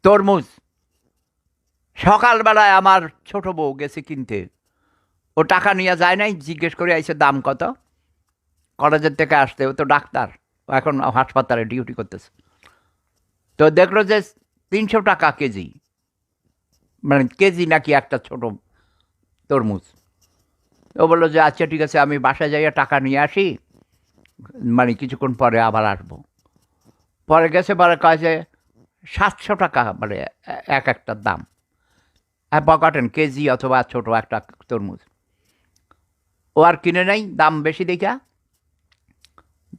তরমুজ সকালবেলায় আমার ছোট বউ গেছে কিনতে, ও টাকা নিয়ে যায় নাই, জিজ্ঞেস করে আইছে দাম কত। কলেজের থেকে আসতে, ও তো ডাক্তার, ও এখন হাসপাতালে ডিউটি করতেছে। তো দেখলো যে 300 টাকা কেজি, মানে কেজি নাকি একটা ছোট তরমুজ। ও বললো যে আচ্ছা ঠিক আছে, আমি বাসায় যাইয়া টাকা নিয়ে আসি, মানে কিছুক্ষণ পরে আবার আসবো। পরে গেছে, পরে কয় যে 700 টাকা, মানে এক একটার দাম। হ্যাঁ পকেটেন কেজি অথবা ছোট একটা তরমুজ। ও আর কিনে নেই, দাম বেশি দেখা।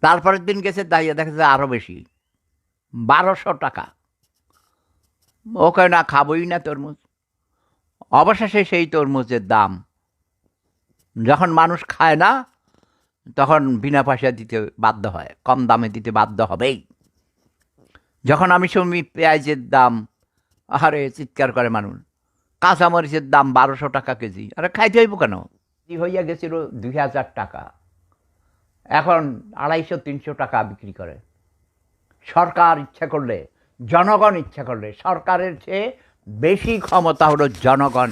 তারপরের দিন গেছে, দাঁড়িয়ে দেখা যায় আরও বেশি, 1200 টাকা। ও কয় না, খাবোই না তরমুজ। অবশেষে সেই তরমুজের দাম, যখন মানুষ খায় না তখন বিনা পয়সা দিতে বাধ্য হয়, কম দামে দিতে বাধ্য হবেই। যখন আমি শুনি পেঁয়াজের দাম, আরে চিৎকার করে মানুষ। কাঁচামরিচের দাম 1200 টাকা কেজি, আরে খাইতে হইব কেন? কি হইয়া গেছিল 2000 টাকা, এখন 250-300 টাকা বিক্রি করে। সরকার ইচ্ছা করলে, জনগণ ইচ্ছা করলে, সরকারের চেয়ে বেশি ক্ষমতা হলো জনগণ।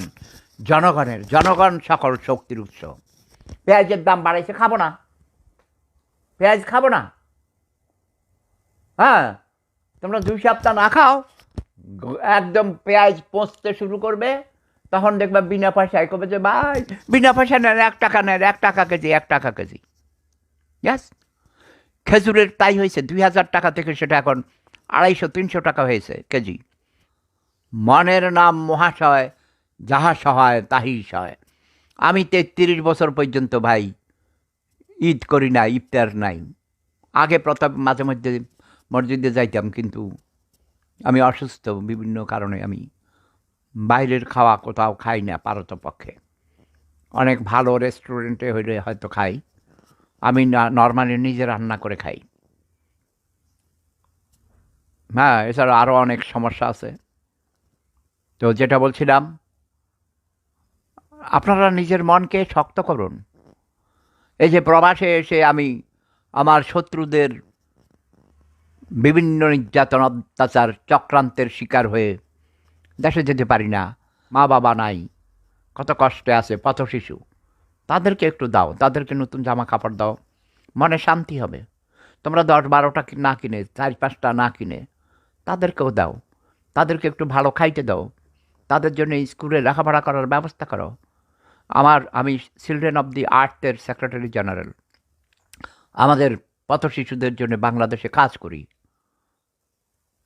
জনগণ সকল শক্তির উৎস। পেঁয়াজের দাম বাড়াইছে, খাবো না, পেঁয়াজ খাবো না। হ্যাঁ, তোমরা 2 সপ্তাহ না খাও, একদম পেঁয়াজ পচতে শুরু করবে, তখন দেখবে বিনা পয়সায় কবে যে ভাই বিনা পয়সা নেন, 1 টাকা নেন, 1 টাকা কেজি, 1 টাকা কেজি। ইয়াস, খেজুরের তাই হয়েছে, 2000 টাকা থেকে সেটা এখন 250-300 টাকা হয়েছে কেজি। মনের নাম মহাশয়, যাহা সহায় তাহি সহায়। আমি 33 বছর পর্যন্ত ভাই ঈদ করি না, ইফতার নাই। আগে প্রথম মাঝে মধ্যে মসজিদে যাইতাম, কিন্তু আমি অসুস্থ, বিভিন্ন কারণে আমি বাইরের খাওয়া কোথাও খাই না পারতপক্ষে। অনেক ভালো রেস্টুরেন্টে হইলে হয়তো খাই, আমি না নর্মালি নিজে রান্না করে খাই। হ্যাঁ, এছাড়া আরও অনেক সমস্যা আছে। তো যেটা বলছিলাম, আপনারা নিজের মনকে শক্ত করুন। এই যে প্রবাসে এসে আমি আমার শত্রুদের বিভিন্ন নির্যাতন, অত্যাচার, চক্রান্তের শিকার হয়ে দেশে যেতে পারি না, মা বাবা নাই, কত কষ্টে আছে পথ শিশু, তাদেরকে একটু দাও, তাদেরকে নতুন জামা কাপড় দাও, মনে শান্তি হবে। তোমরা 10-12টা না কিনে, 4-5টা না কিনে তাদেরকেও দাও, তাদেরকে একটু ভালো খাইতে দাও, তাদের জন্য স্কুলে লেখাপড়া করার ব্যবস্থা করো। আমি চিলড্রেন অব দি আর্থের সেক্রেটারি জেনারেল। আমাদের পথ শিশুদের জন্য বাংলাদেশে কাজ করি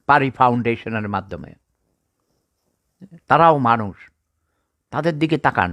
পারি ফাউন্ডেশনের মাধ্যমে। তারাও মানুষ, তাদের দিকে তাকান।